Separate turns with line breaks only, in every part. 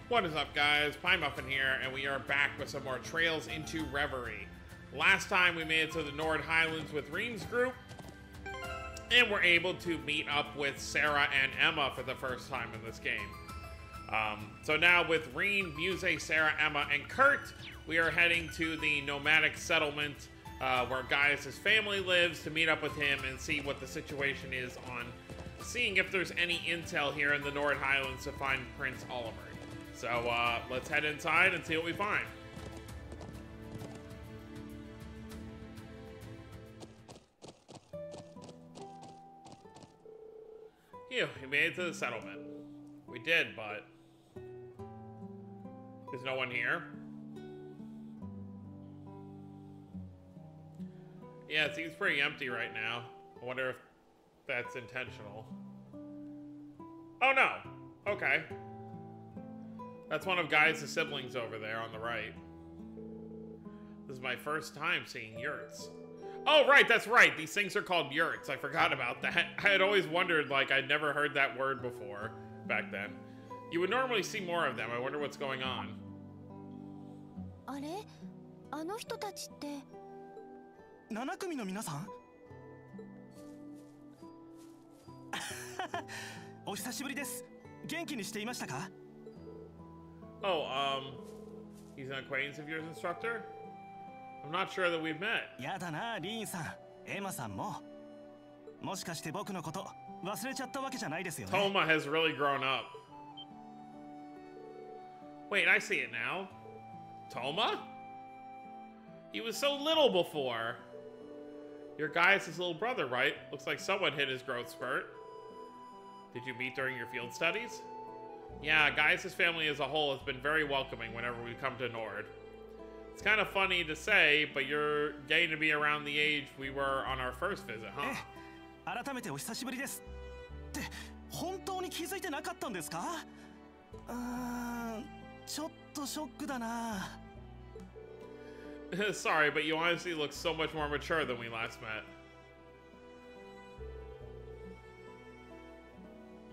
What is up, guys? Pie Muffin here, and we are back with some more Trails into Reverie. Last time we made it to the Nord Highlands with Reem's group, and we're able to meet up with Sarah and Emma for the first time in this game. So now with Reem, Muse, Sarah, Emma, and Kurt, we are heading to the nomadic settlement where Gaius' family lives to meet up with him and see what the situation is on seeing if there's any intel here in the Nord Highlands to find Prince Oliver. So let's head inside and see what we find. Phew, we made it to the settlement. We did, but there's no one here. Yeah, it seems pretty empty right now. I wonder if that's intentional. Oh no! Okay. That's one of Gaius' siblings over there on the right. This is my first time seeing yurts. Oh, right, that's right. These things are called yurts. I forgot about that. I had always wondered, like, I'd never heard that word before back then. You would normally see more of them. I wonder what's going on.
あれ? あの人たちって
7組の皆さんお久しぶりです。元気にしていましたか?
Oh, he's an acquaintance of yours, instructor? I'm not sure that we've met.
やだな、リーンさん、エマさんも。もしかして僕のこと忘れちゃったわけじゃないですよね。
Toma has really grown up. Wait, I see it now. Toma? He was so little before. You're Gaius' little brother, right? Looks like someone hit his growth spurt. Did you meet during your field studies? Yeah, Gaius' family as a whole has been very welcoming whenever we come to Nord. It's kind of funny to say, but you're getting to be around the age we were on our first visit, huh?
改めてお久しぶりです。って本当に気づいてなかったんですか? ちょっとショックだな。
Sorry, but you honestly look so much more mature than we last met.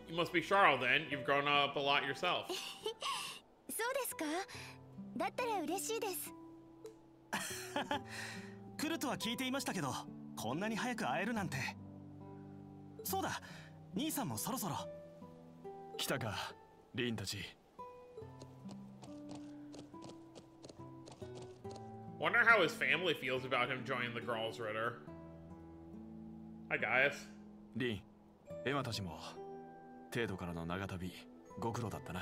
You must be Charles then. You've grown up a lot yourself.
そうですか? だったら嬉しいです。
来るとは聞いていましたけど、こんなに早く会えるなんて。そうだ、兄さんもそろそろ。来たか、リーンたち。
Wonder how his family feels about him joining the Girls Ritter. Hi, Gaius.
リン、エマたちも程度からの長旅ご苦労だったな。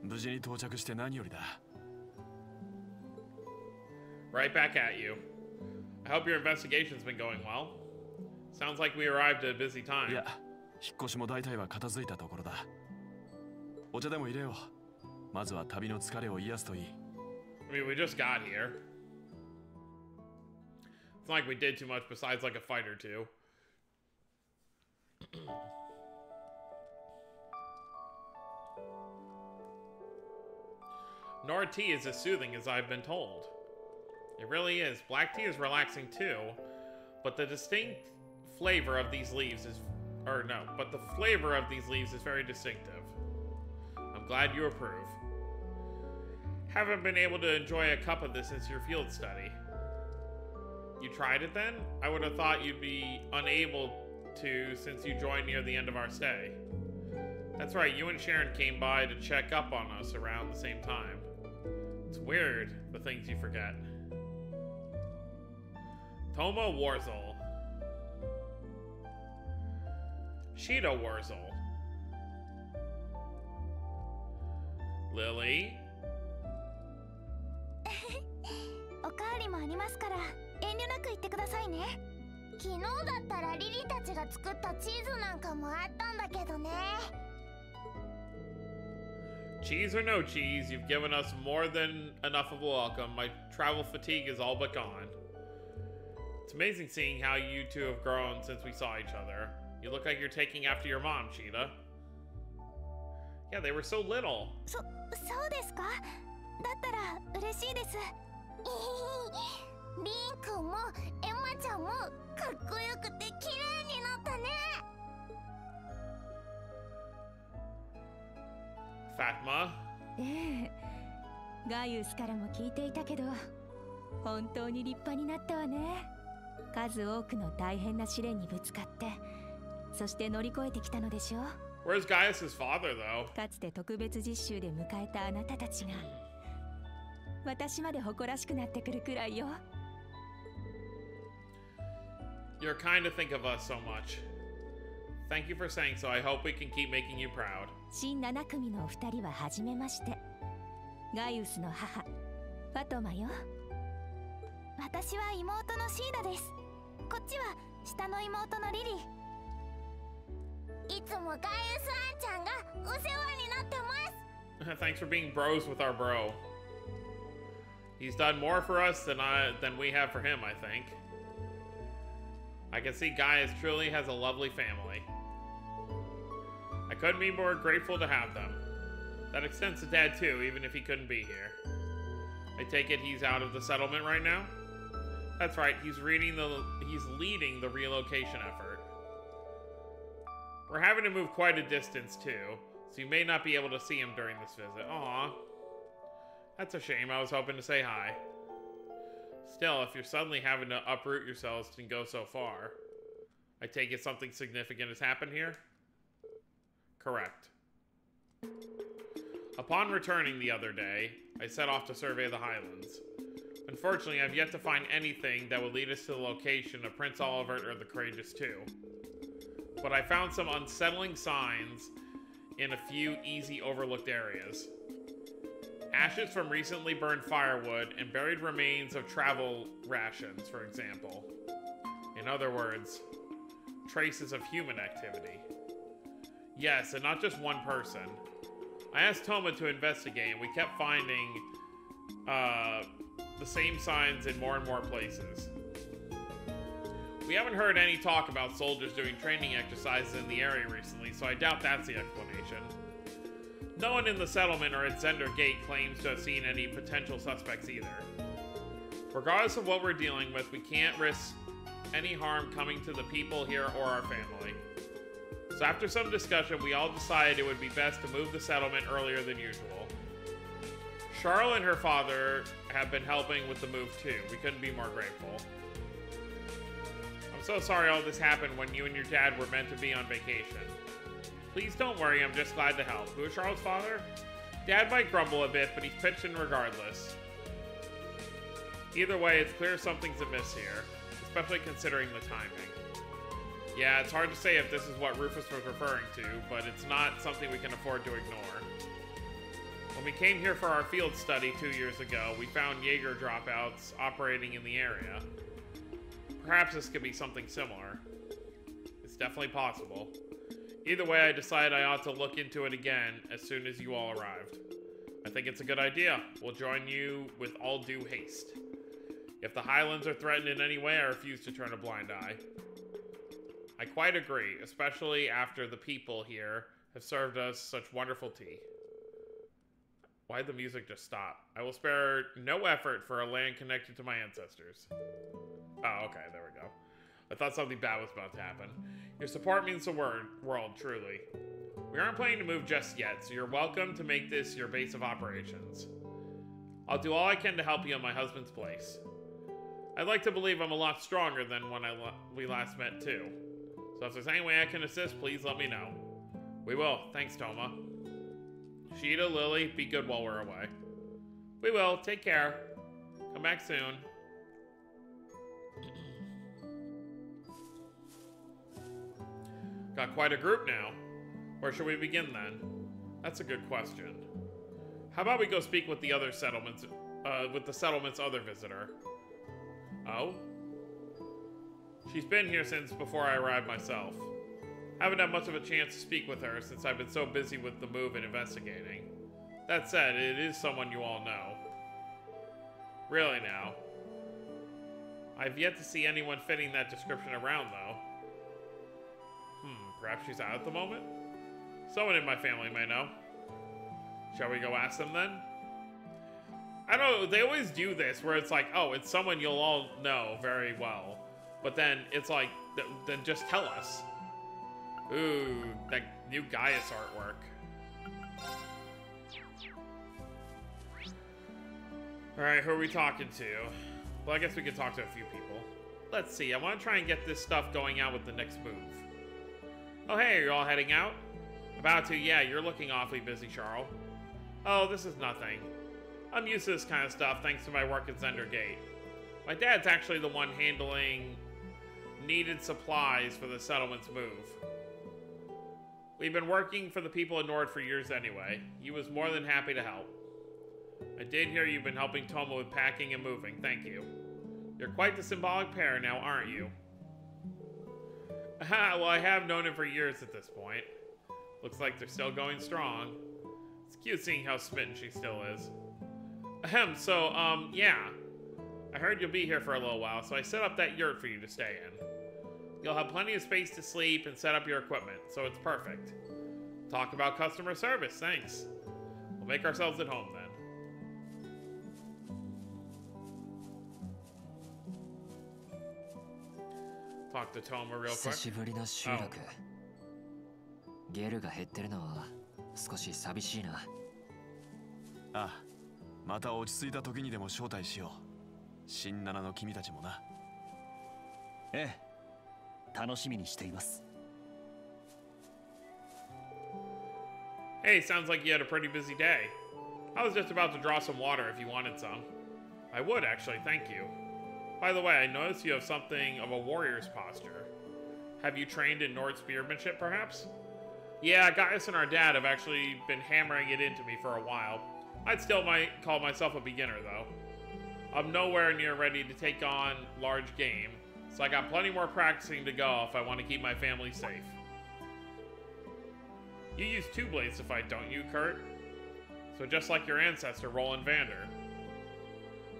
無事に到着して何よりだ。
Right back at you. I hope your investigation's been going well. Sounds like we arrived at a busy time.
いや、引っ越しも大体は片付いたところだ。お茶でも入れよう。まずは旅の疲れを癒すといい。
I mean, we just got here. It's not like we did too much besides like a fight or two. Nord tea is as soothing as I've been told. It really is. Black tea is relaxing too, but the distinct flavor of these leaves is... but the flavor of these leaves is very distinctive. I'm glad you approve. Haven't been able to enjoy a cup of this since your field study. You tried it then? I would have thought you'd be unable to since you joined near the end of our stay. That's right, you and Sharon came by to check up on us around the same time. It's weird, the things you forget. Toma Warzel. Sheeta Warzel. Lily.
おかわりもありますから、遠慮なく言ってくださいね。昨日だったらリリたちが作ったチーズなんかもあったんだけどね。
Cheese or no cheese, you've given us more than enough of a welcome. My travel fatigue is all but gone. It's amazing seeing how you two have grown since we saw each other. You look like you're taking after your mom, Cheetah. Yeah, they were so little.
そうですか? だったら嬉しいです。リンくんもエマちゃんもかっこよくて綺麗になったね。
Fatma,
ええ、ガイウスからも聞いていたけど、本当に立派になったわね。数多くの大変な試練にぶつかって、そして乗り越えてきたのでしょう。
Where's Gaius' father, though?
かつて特別実習で迎えたあなたたちが、私まで誇らしくなってくるくらいよ。
You're kind to think of us so much. Thank you for saying so. I hope we can keep making you proud.
新7組のお二人は初めまして。ガイウスの母、ファトマよ。
私は妹のシーダです。こっちは下の妹のリリー。いつもガイウスあんちゃんがお世話になってます。
Thanks for being bros with our bro. He's done more for us than we have for him, I think. I can see Gaius truly has a lovely family. I couldn't be more grateful to have them. That extends to Dad too, even if he couldn't be here. I take it he's out of the settlement right now? That's right, he's leading the relocation effort. We're having to move quite a distance too, so you may not be able to see him during this visit. Aww. That's a shame, I was hoping to say hi. Still, if you're suddenly having to uproot yourselves and go so far, I take it something significant has happened here? Correct. Upon returning the other day, I set off to survey the Highlands. Unfortunately, I've yet to find anything that would lead us to the location of Prince Olivert or the Courageous II. But I found some unsettling signs in a few easy overlooked areas. Ashes from recently burned firewood and buried remains of travel rations, for example. In other words, traces of human activity. Yes, and not just one person. I asked Toma to investigate, and we kept finding the same signs in more and more places. We haven't heard any talk about soldiers doing training exercises in the area recently, so I doubt that's the explanation. No one in the settlement or at Zender Gate claims to have seen any potential suspects either. Regardless of what we're dealing with, we can't risk any harm coming to the people here or our family. So after some discussion, we all decided it would be best to move the settlement earlier than usual. Charlotte and her father have been helping with the move too. We couldn't be more grateful. I'm so sorry all this happened when you and your dad were meant to be on vacation. Please don't worry, I'm just glad to help. Who is Charlotte's father? Dad might grumble a bit, but he's pitched in regardless. Either way, it's clear something's amiss here, especially considering the timing. Yeah, it's hard to say if this is what Rufus was referring to, but it's not something we can afford to ignore. When we came here for our field study 2 years ago, we found Jaeger dropouts operating in the area. Perhaps this could be something similar. It's definitely possible. Either way, I decided I ought to look into it again as soon as you all arrived. I think it's a good idea. We'll join you with all due haste. If the Highlands are threatened in any way, I refuse to turn a blind eye. I quite agree, especially after the people here have served us such wonderful tea. Why'd the music just stop? I will spare no effort for a land connected to my ancestors. Oh, okay, there we go. I thought something bad was about to happen. Your support means the world, truly. We aren't planning to move just yet, so you're welcome to make this your base of operations. I'll do all I can to help you in my husband's place. I'd like to believe I'm a lot stronger than when we last met, too. So if there's any way I can assist, please let me know. We will. Thanks, Toma. Sheeta, Lily, be good while we're away. We will. Take care. Come back soon. Got quite a group now. Where should we begin then? That's a good question. How about we go speak with the other settlements, with the settlement's other visitor? Oh? She's been here since before I arrived myself. Haven't had much of a chance to speak with her since I've been so busy with the move and investigating. That said, it is someone you all know. Really now. I've yet to see anyone fitting that description around, though. Perhaps she's out at the moment? Someone in my family may know. Shall we go ask them then? I don't know, they always do this where it's like, oh, it's someone you'll all know very well. But then it's like, then just tell us. Ooh, that new Gaius artwork. Alright, who are we talking to? Well, I guess we could talk to a few people. Let's see, I want to try and get this stuff going out with the next move. Oh hey, are you all heading out? About to, yeah, you're looking awfully busy, Charles. Oh, this is nothing. I'm used to this kind of stuff thanks to my work at Zender Gate. My dad's actually the one handling needed supplies for the settlement's move. We've been working for the people in Nord for years anyway. He was more than happy to help. I did hear you've been helping Toma with packing and moving. Thank you. You're quite the symbolic pair now, aren't you? Aha, well, I have known him for years at this point. Looks like they're still going strong. It's cute seeing how smitten she still is. Ahem, so, yeah. I heard you'll be here for a little while, so I set up that yurt for you to stay in. You'll have plenty of space to sleep and set up your equipment, so it's perfect. Talk about customer service, thanks. We'll make ourselves at home then. Talk to Toma real quick.
久しぶりの集落。ゲルが減ってるのは少し寂しいな。
ああ、また落ち着いた時にでも招待しよう。新七の君たちもな。
ええ、楽しみにしています。
Hey, sounds like you had a pretty busy day. I was just about to draw some water if you wanted some. I would actually, thank you. By the way, I noticed you have something of a warrior's posture. Have you trained in Nord spearmanship, perhaps? Yeah, Gaius and our dad have actually been hammering it into me for a while. I'd still might call myself a beginner, though. I'm nowhere near ready to take on large game, so I got plenty more practicing to go if I want to keep my family safe. You use two blades to fight, don't you, Kurt? So just like your ancestor, Roland Vander.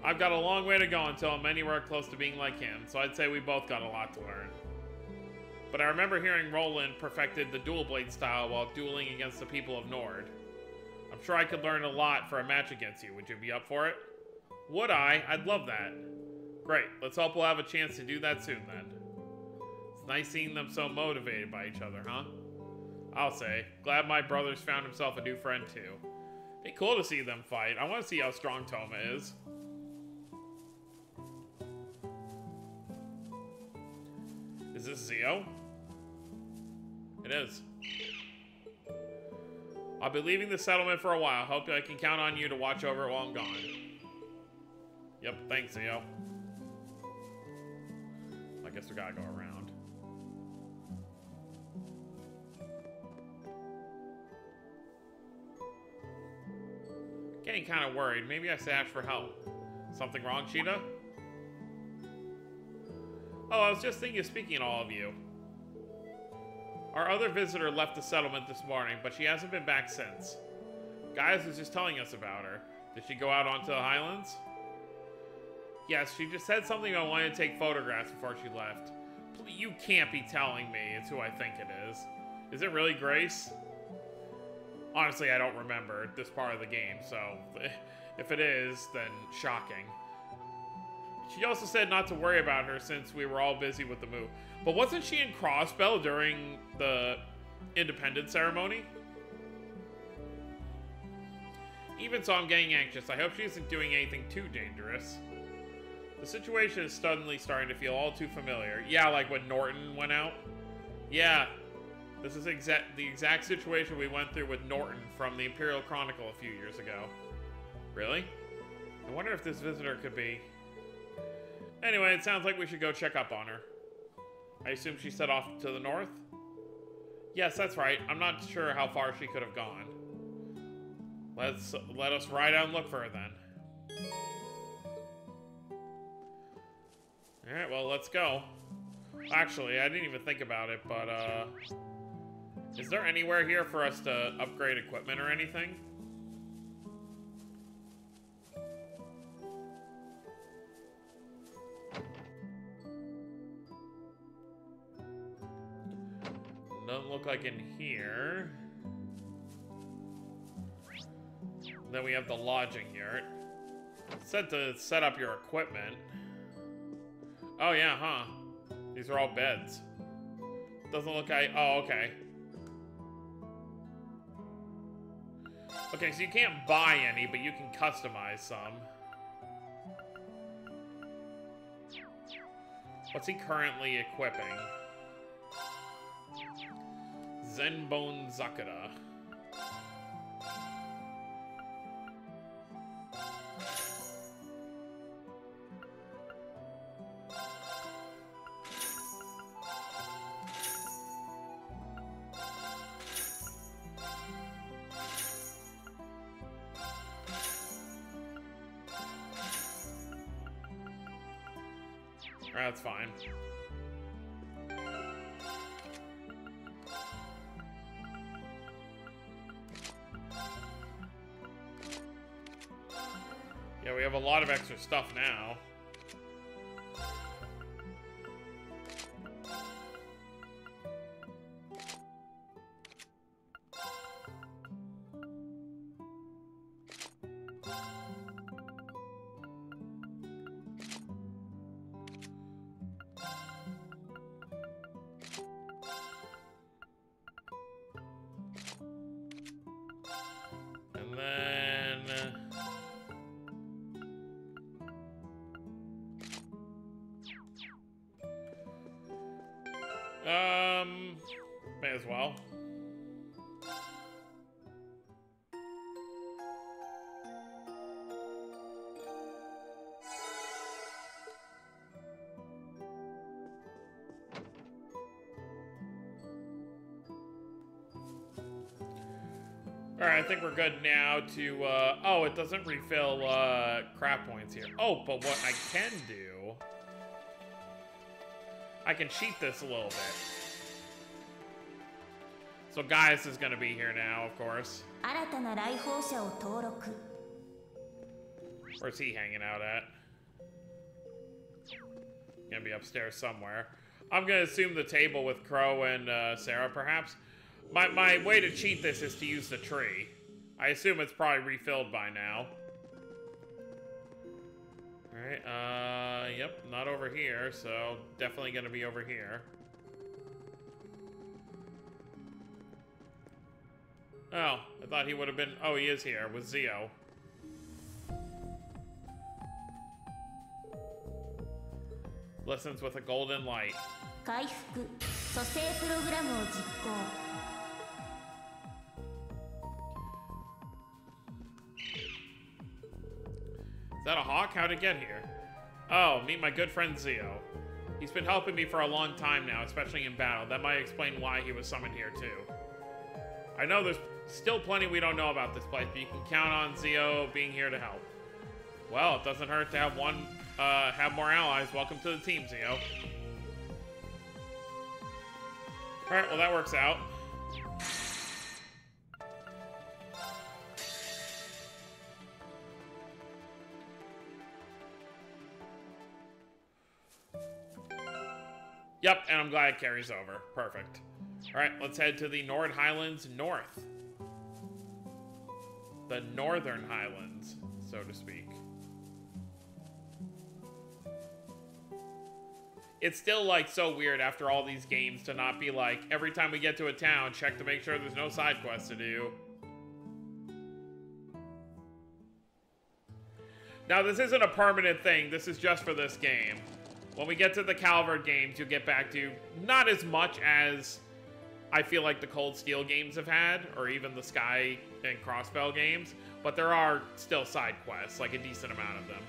I've got a long way to go until I'm anywhere close to being like him, so I'd say we both got a lot to learn. But I remember hearing Roland perfected the dual blade style while dueling against the people of Nord. I'm sure I could learn a lot for a match against you. Would you be up for it? Would I? I'd love that. Great. Let's hope we'll have a chance to do that soon then. It's nice seeing them so motivated by each other, huh? I'll say. Glad my brother's found himself a new friend too. Be cool to see them fight. I want to see how strong Toma is. Is this Zio? It is. I'll be leaving the settlement for a while. Hope I can count on you to watch over it while I'm gone. Yep, thanks, Zio. I guess we gotta go around. Getting kind of worried. Maybe I should ask for help. Something wrong, Cheetah? Oh, I was just thinking of speaking to all of you. Our other visitor left the settlement this morning, but she hasn't been back since. Gaius was just telling us about her. Did she go out onto the Highlands? Yes, she just said something about wanting to take photographs before she left. You can't be telling me it's who I think it is. Is it really Grace? Honestly, I don't remember this part of the game, so if it is, then shocking. She also said not to worry about her since we were all busy with the move. But wasn't she in Crossbell during the independence ceremony? Even so, I'm getting anxious. I hope she isn't doing anything too dangerous. The situation is suddenly starting to feel all too familiar. Yeah, like when Norton went out. Yeah, this is the exact situation we went through with Norton from the Imperial Chronicle a few years ago. Really? I wonder if this visitor could be... Anyway, it sounds like we should go check up on her. I assume she set off to the north? Yes, that's right. I'm not sure how far she could have gone. Let us ride out and look for her then. Alright, well, let's go. Actually, I didn't even think about it, but, is there anywhere here for us to upgrade equipment or anything? Doesn't look like in here. Then we have the lodging yurt. It said to set up your equipment. Oh yeah, huh? These are all beds. Doesn't look like... Oh, okay. Okay, so you can't buy any, but you can customize some. What's he currently equipping? Zenbone Zakura. That's fine. Yeah, we have a lot of extra stuff now. And then... may as well. Alright, I think we're good now to, oh, it doesn't refill, crap points here. Oh, but what I can do... I can cheat this a little bit. So Gaius is gonna be here now, of course. Where's he hanging out at? Gonna be upstairs somewhere. I'm gonna assume the table with Crow and, Sarah, perhaps. My way to cheat this is to use the tree. I assume it's probably refilled by now. Alright, yep, not over here, so definitely gonna be over here. Oh, I thought he would have been... Oh, he is here, with Zio. Listens with a golden light. Is that a hawk? How'd it get here? Oh, meet my good friend Zio. He's been helping me for a long time now, especially in battle. That might explain why he was summoned here too. I know there's still plenty we don't know about this place, but you can count on Zio being here to help. Well, it doesn't hurt to have have more allies. Welcome to the team, Zio. Alright, well that works out. Yep, and I'm glad it carries over. Perfect. Alright, let's head to the Nord Highlands north. The Northern Highlands, so to speak. It's still, like, so weird after all these games to not be like, every time we get to a town, check to make sure there's no side quests to do. Now, this isn't a permanent thing. This is just for this game. When we get to the Calvert games, you'll get back to not as much as I feel like the Cold Steel games have had, or even the Sky and Crossbell games, but there are still side quests, like a decent amount of them.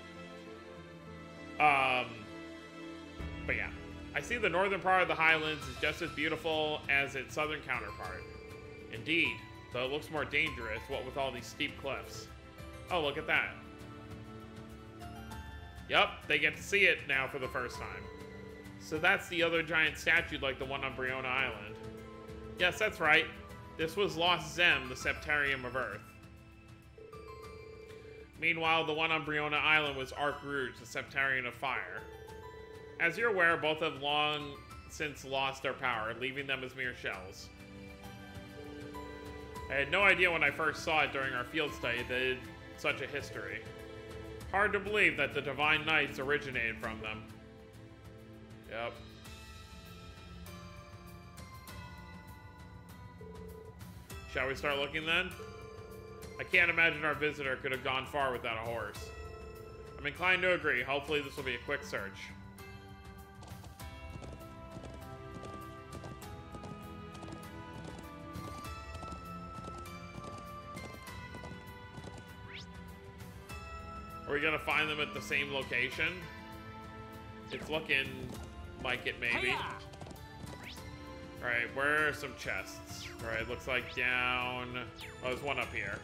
But yeah, I see the northern part of the Highlands is just as beautiful as its southern counterpart. Indeed, though it looks more dangerous, what with all these steep cliffs. Oh, look at that. Yep, they get to see it now for the first time. So that's the other giant statue like the one on Briona Island. Yes, that's right. This was Lost Zem, the Septarium of Earth. Meanwhile, the one on Briona Island was Arc Rouge, the Septarian of Fire. As you're aware, both have long since lost their power, leaving them as mere shells. I had no idea when I first saw it during our field study that it had such a history. Hard to believe that the Divine Knights originated from them. Yep. Shall we start looking then? I can't imagine our visitor could have gone far without a horse. I'm inclined to agree. Hopefully this will be a quick search. Are we gonna find them at the same location? It's looking like it, maybe. Alright, where are some chests? Alright, looks like down... Oh, there's one up here.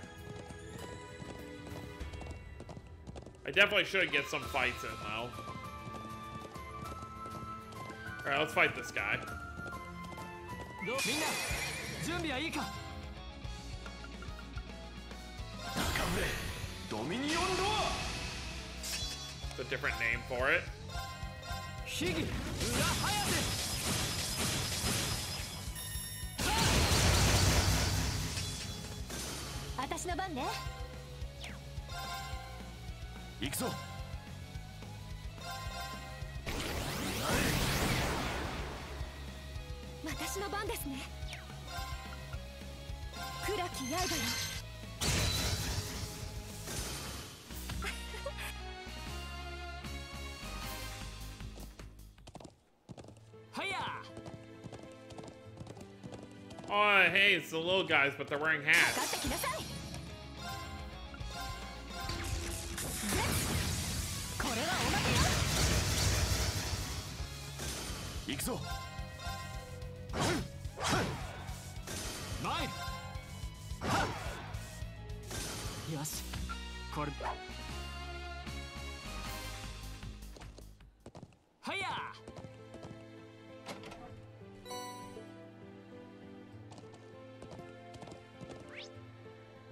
I definitely should get some fights in, though. Alright, let's fight this guy. It's a different name for it.
私の番ね。
行くぞ。
私の番ですね。暗き刃よ。
Oh, hey, it's the little guys, but they're wearing hats.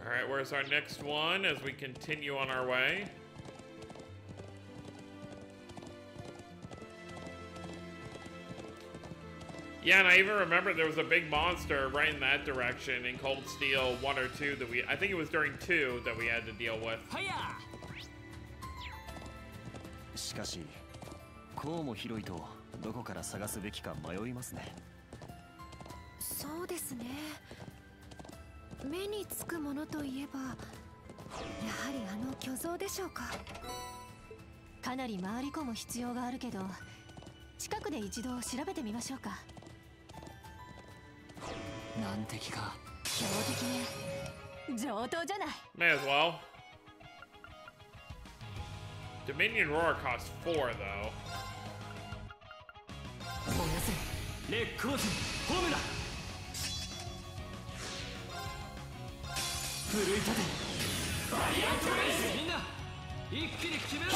Alright, where's our next one as we continue on our way? Yeah, and I even remember there was a big monster right in that direction in Cold Steel 1 or 2 that I think it was during 2 that we had to deal with.
しかし、こうも広いとどこから探すべきか迷いますね。
そうですね。目につくものといえば、やはりあの巨像でしょうか。かなり回り込む必要があるけど、近くで一度調べてみましょうか。
難敵か。
強敵ね。上等じゃない。
May as well. Dominion Roar costs 4 though.
燃やせ、レックオーズ、ホームだ。奮い立て、バリアントレイス。みんな一気に決めろ。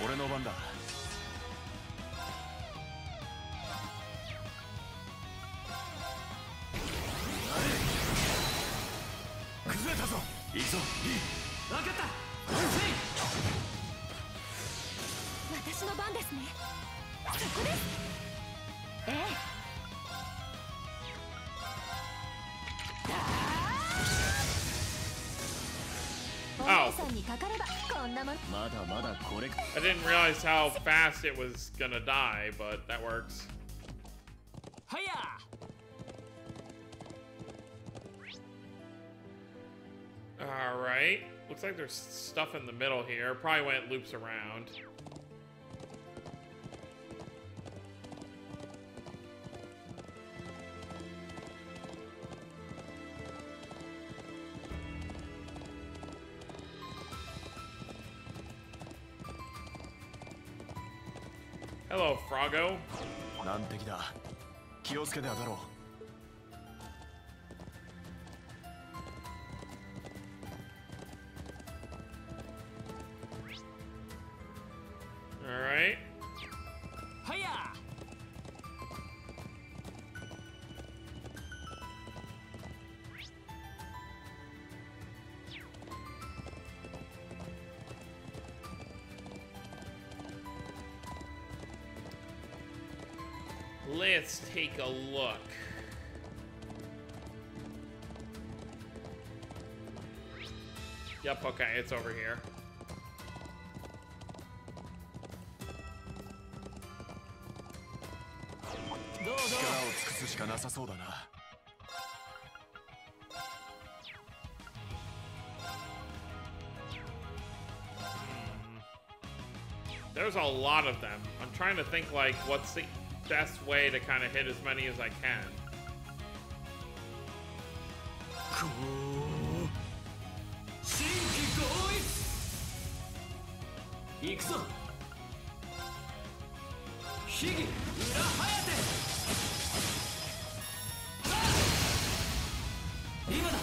俺の番だ。崩れたぞ。行くぞ。分かった。
私の番ですね。そこです。ええ。
Oh. I didn't realize how fast it was gonna die, but that works. Alright. Looks like there's stuff in the middle here. Probably when it loops around. Hello, Froggo.
難敵だ。気をつけて当たろう。
All right. Let's take a look. Yep, okay, it's over here.
力を尽くすしかなさそうだな。
There's a lot of them. I'm trying to think like what's the best way to kind of hit as many as I can.
こう新規合一行くぞ。秘技裏颯今だ。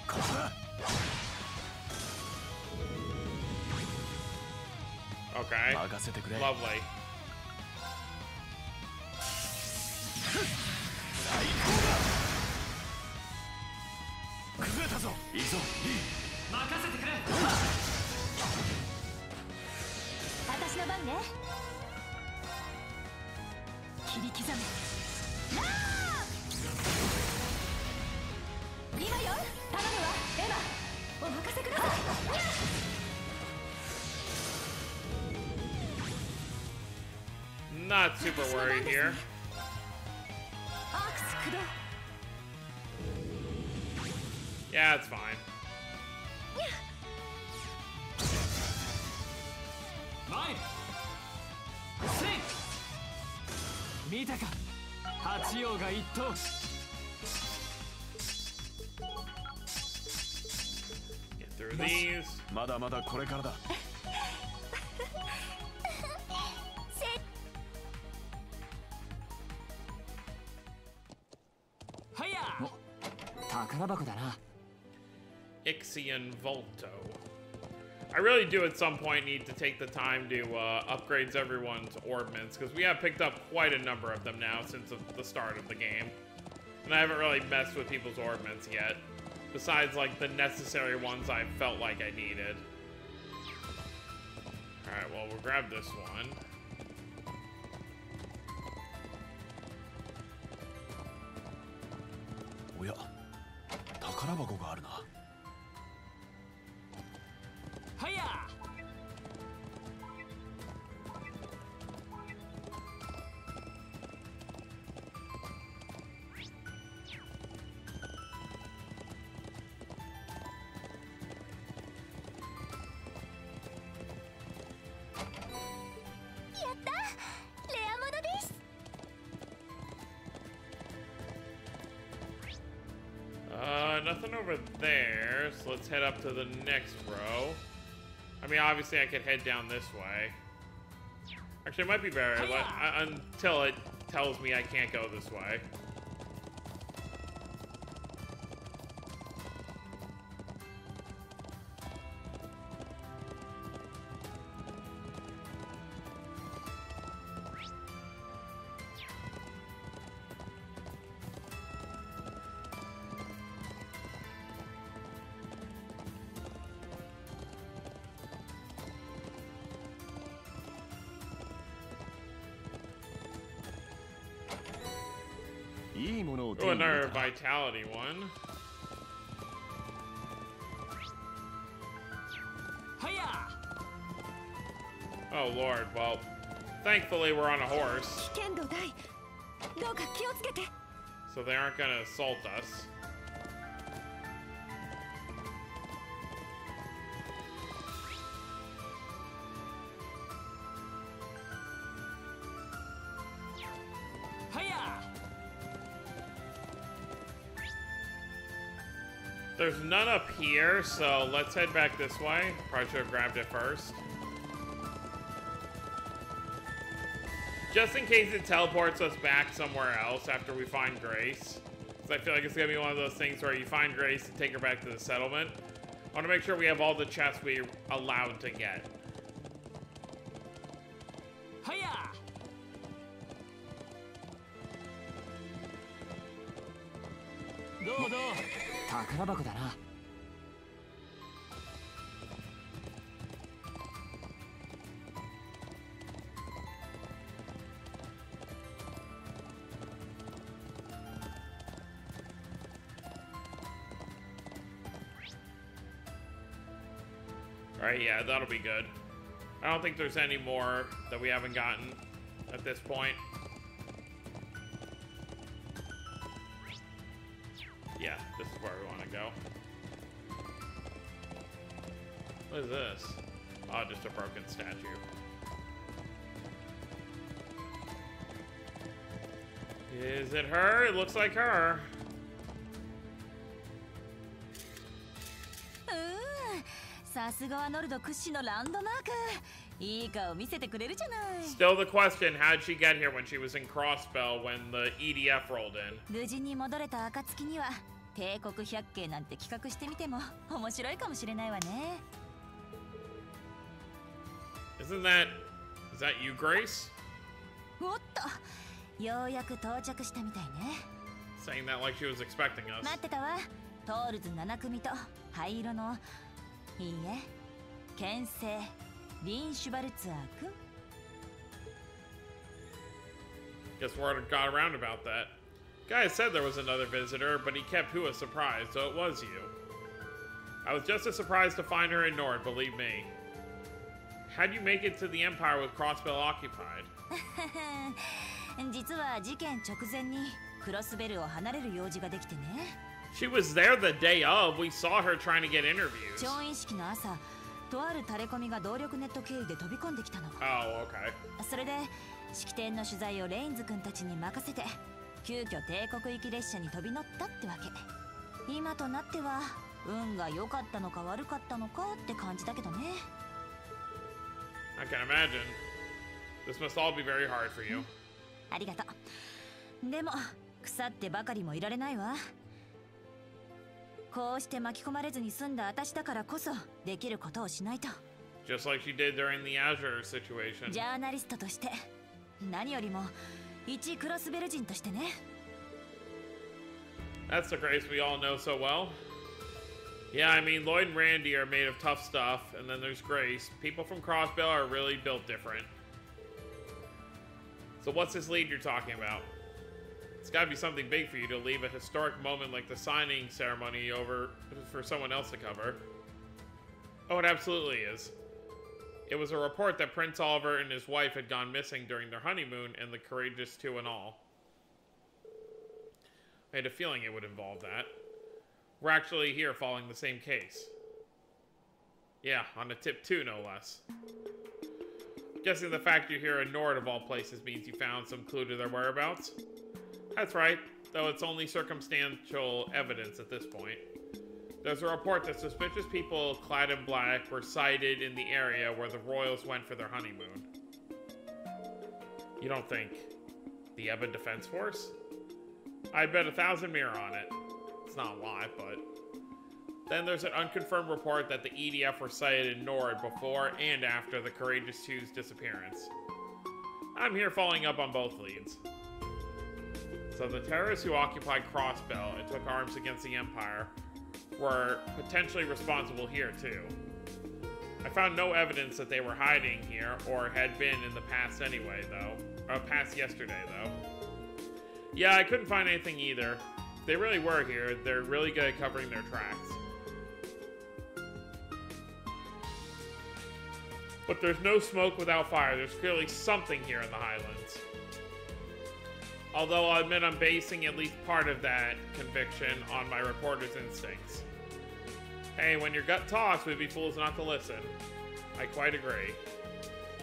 ここだ。
Okay.
任せてくれ。
Lovely.
大砲だ。崩れたぞ。いいぞ。任せてくれ。
私の番ね。切り刻め。今よ。頼むわエマ。お任せください。
Not super worried here.
アークス駆動。
Yeah, it's fine.
前せい見たか八王が一頭
Get through these.
まだまだこれからだ。
はや宝箱だな。
Ixion Volto. I really do at some point need to take the time to upgrade everyone's orbments, because we have picked up quite a number of them now since the start of the game. And I haven't really messed with people's orbments yet, besides like the necessary ones I felt like I needed. Alright, well, we'll grab this one.
Oh yeah, 宝箱があるな。
はや
やったレアものです。
Nothing over there, so let's head up to the next row. I mean, obviously I could head down this way. Actually, it might be better until it tells me I can't go this way. Oh, another vitality one. Oh lord, well, thankfully we're on a horse,
危険度大。どうか気をつけて。
so they aren't gonna assault us. There's none up here, so let's head back this way. Probably should have grabbed it first. Just in case it teleports us back somewhere else after we find Grace. Because I feel like it's going to be one of those things where you find Grace and take her back to the settlement. I want to make sure we have all the chests we're allowed to get. Alright, yeah, that'll be good. I don't think there's any more that we haven't gotten at this point. Yeah, this is where we want to go. What is this? Oh, just a broken statue. Is it her? It looks like her. Still the question, how'd she get here when she was in Crossbell when the EDF rolled in?
無事に戻れた暁には帝国百景なんて企画してみても面白いかもしれないわね。
Is that you, Grace?
おっと、ようやく到着したみたいね。
Saying that like she was expecting us.
待ってたわ。トールズ7組と灰色のいいえ、牽制リン・シュバルツァー君。
Guess word got around about that. Guy said there was another visitor, but he kept Hua surprised, so it was you. I was just as surprised to find her ignored, believe me. How'd you make it to the Empire with Crossbell occupied?
実は事件直前にクロスベルを離れる用事ができてね。
She was there the day of. We saw her trying to get interviews.
調印式の朝、とあるタレコミが動力ネット経由で飛び込んできたの。
Oh, okay.
それで式典の取材をレインズ君たちに任せて急遽帝国行き列車に飛び乗ったってわけ。今となっては運が良かったのか悪かったのかって感じだけどね。
I can imagine. This must all be very hard for you.
ありがとう。でも腐ってばかりもいられないわ。こうして巻き込まれずに済んだ私だからこそできることをしないと。
Just like she did during the Azure situation.
ジャーナリストとして、何よりも一クロスベル人としてね。
That's the Grace we all know so well. Yeah, I mean, Lloyd and Randy are made of tough stuff, and then there's Grace. People from Crossbell are really built different. So what's this lead you're talking about? It's gotta be something big for you to leave a historic moment like the signing ceremony over for someone else to cover. Oh, it absolutely is. It was a report that Prince Oliver and his wife had gone missing during their honeymoon, and the Courageous Two and all. I had a feeling it would involve that. We're actually here following the same case. Yeah, on a tip too, no less. Guessing the fact you're here in Nord of all places means you found some clue to their whereabouts? That's right, though it's only circumstantial evidence at this point. There's a report that suspicious people clad in black were sighted in the area where the royals went for their honeymoon. You don't think the Ebon Defense Force? I'd bet 1,000 mirror on it. It's not a lie, but... Then there's an unconfirmed report that the EDF were sighted in Nord before and after the Courageous Two's disappearance. I'm here following up on both leads. So the terrorists who occupied Crossbell and took arms against the Empire were potentially responsible here too. I found no evidence that they were hiding here or had been in the past anyway, though. Or past yesterday, though. Yeah, I couldn't find anything either. If they really were here, they're really good at covering their tracks. But there's no smoke without fire. There's clearly something here in the Highlands. Although I'll admit I'm basing at least part of that conviction on my reporter's instincts. Hey, when your gut talks, we'd be fools not to listen. I quite agree.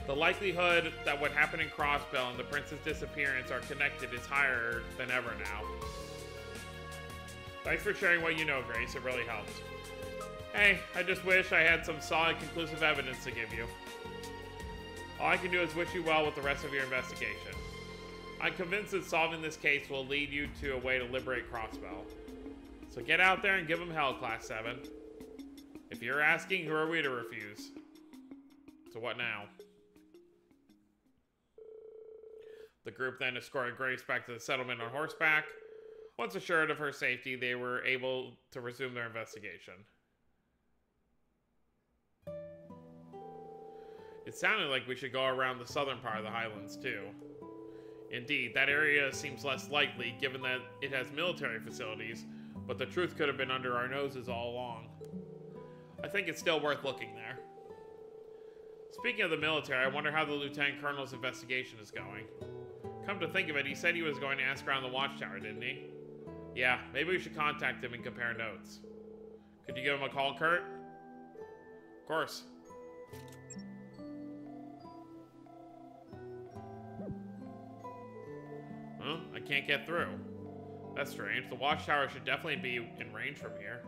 The likelihood that what happened in Crossbell and the prince's disappearance are connected is higher than ever now. Thanks for sharing what you know, Grace. It really helps. Hey, I just wish I had some solid, conclusive evidence to give you. All I can do is wish you well with the rest of your investigation. I'm convinced that solving this case will lead you to a way to liberate Crossbell. So get out there and give them hell, Class 7. If you're asking, who are we to refuse? So what now? The group then escorted Grace back to the settlement on horseback. Once assured of her safety, they were able to resume their investigation. It sounded like we should go around the southern part of the Highlands, too. Indeed, that area seems less likely, given that it has military facilities, but the truth could have been under our noses all along. I think it's still worth looking there. Speaking of the military, I wonder how the Lieutenant Colonel's investigation is going. Come to think of it, he said he was going to ask around the watchtower, didn't he? Yeah, maybe we should contact him and compare notes. Could you give him a call, Kurt? Of course. Huh? I can't get through. That's strange. The watchtower should definitely be in range from here.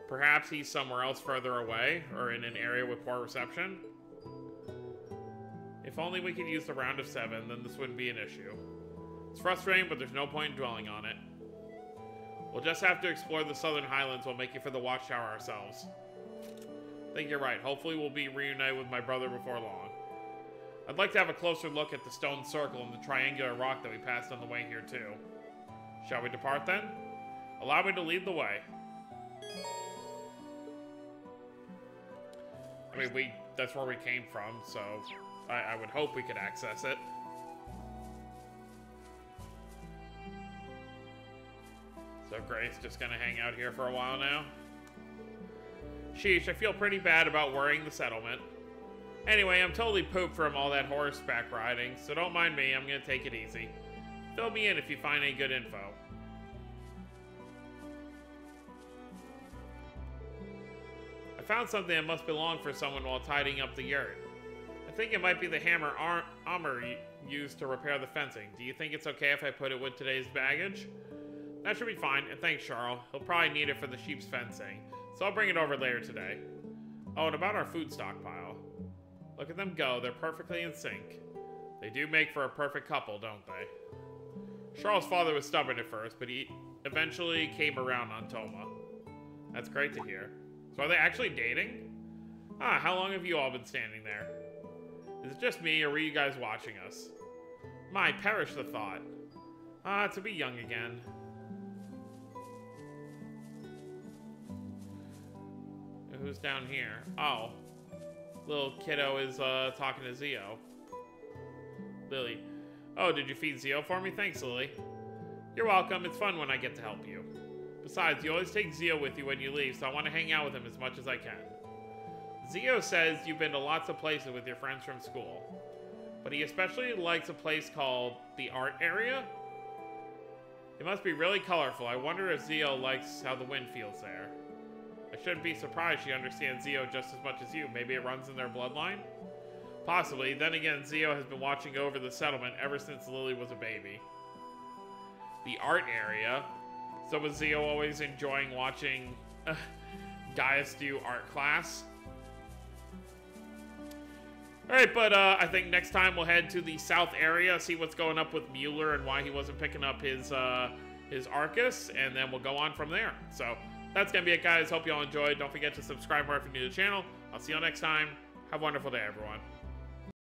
Perhaps he's somewhere else further away, or in an area with poor reception? If only we could use the round of 7, then this wouldn't be an issue. It's frustrating, but there's no point in dwelling on it. We'll just have to explore the southern Highlands while making for the watchtower ourselves. I think you're right. Hopefully we'll be reunited with my brother before long. I'd like to have a closer look at the stone circle and the triangular rock that we passed on the way here, too. Shall we depart, then? Allow me to lead the way. I mean, that's where we came from, so I would hope we could access it. So Grace just gonna hang out here for a while now? Sheesh, I feel pretty bad about worrying the settlement. Anyway, I'm totally pooped from all that horseback riding, so don't mind me, I'm gonna take it easy. Fill me in if you find any good info. I found something that must belong for someone while tidying up the yurt. I think it might be the hammer armor used to repair the fencing. Do you think it's okay if I put it with today's baggage? That should be fine, and thanks, Charles. He'll probably need it for the sheep's fencing, so I'll bring it over later today. Oh, and about our food stockpile. Look at them go, they're perfectly in sync. They do make for a perfect couple, don't they? Charles' father was stubborn at first, but he eventually came around on Toma. That's great to hear. So are they actually dating? Ah, how long have you all been standing there? Is it just me, or were you guys watching us? My, perish the thought. Ah, to be young again. Who's down here? Oh. Little kiddo is talking to Zio. Lily. Oh, did you feed Zio for me? Thanks, Lily. You're welcome. It's fun when I get to help you. Besides, you always take Zio with you when you leave, so I want to hang out with him as much as I can. Zio says you've been to lots of places with your friends from school, but he especially likes a place called the art area. It must be really colorful. I wonder if Zio likes how the wind feels there. I shouldn't be surprised she understands Zio just as much as you. Maybe it runs in their bloodline? Possibly. Then again, Zio has been watching over the settlement ever since Lily was a baby. The art area. So was Zio always enjoying watching Gaius do art class? Alright, but I think next time we'll head to the south area, see what's going up with Mueller and why he wasn't picking up his Arcus, and then we'll go on from there. So that's going to be it, guys. Hope you all enjoyed. Don't forget to subscribe more if you're new to the channel. I'll see you all next time. Have a wonderful day, everyone.